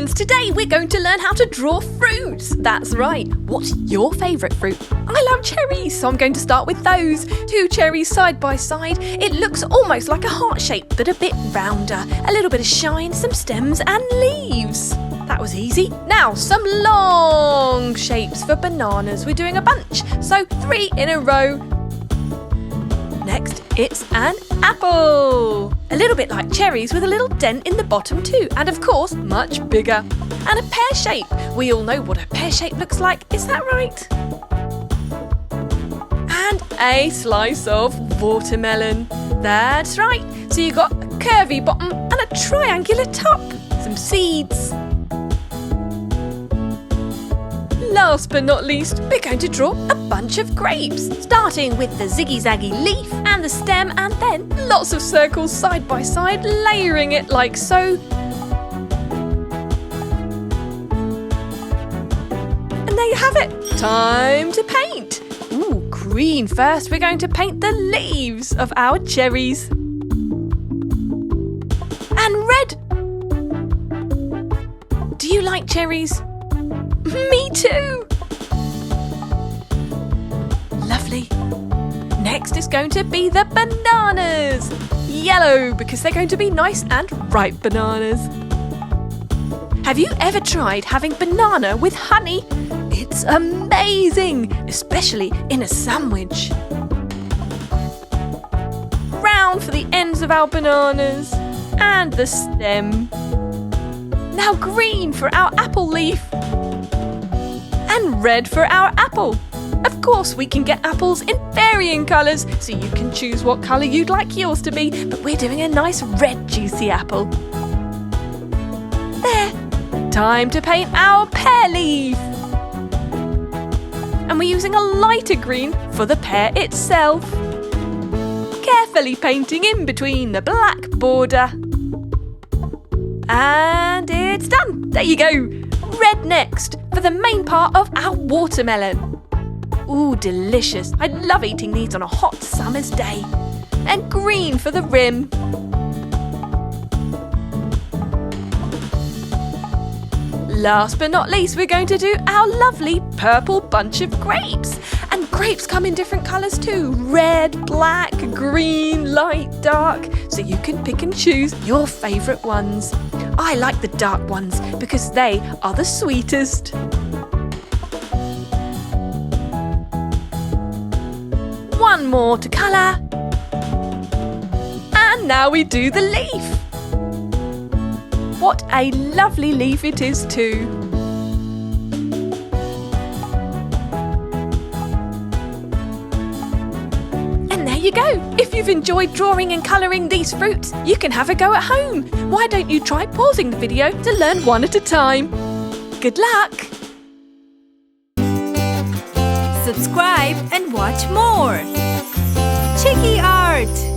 friends, today we're going to learn how to draw fruits. That's right. What's your favourite fruit? I love cherries, so I'm going to start with those. 2 cherries side by side. It looks almost like a heart shape, but a bit rounder. A little bit of shine, some stems and leaves. That was easy. Now, some long shapes for bananas. We're doing a bunch, so 3 in a row. Next, it's an apple. A little bit like cherries with a little dent in the bottom too. And of course, much bigger. And a pear shape. We all know what a pear shape looks like. Is that right? And a slice of watermelon. That's right. So you've got a curvy bottom and a triangular top. Some seeds. Last but not least, we're going to draw a bunch of grapes, starting with the ziggy-zaggy leaf and the stem, and then lots of circles side by side, layering it like so. And there you have it. Time to paint. Ooh, green first. We're going to paint the leaves of our cherries. And red. Do you like cherries? Me too! Lovely. Next is going to be the bananas. Yellow, because they're going to be nice and ripe bananas. Have you ever tried having banana with honey? It's amazing, especially in a sandwich. Round for the ends of our bananas and the stem. Now green for our apple leaf. And red for our apple. Of course, we can get apples in varying colours, so you can choose what colour you'd like yours to be, but we're doing a nice red juicy apple. There. Time to paint our pear leaf. And we're using a lighter green for the pear itself. Carefully painting in between the black border. And it's done. There you go. Red next for the main part of our watermelon. Ooh, delicious. I love eating these on a hot summer's day. And green for the rim. Last but not least, we're going to do our lovely purple bunch of grapes. And grapes come in different colours too. Red, black, green, light, dark. So you can pick and choose your favourite ones. I like the dark ones because they are the sweetest. One more to colour. And now we do the leaf. What a lovely leaf it is too. And there you go. If you've enjoyed drawing and colouring these fruits, you can have a go at home. Why don't you try pausing the video to learn one at a time? Good luck! Subscribe and watch more. Chiki Art!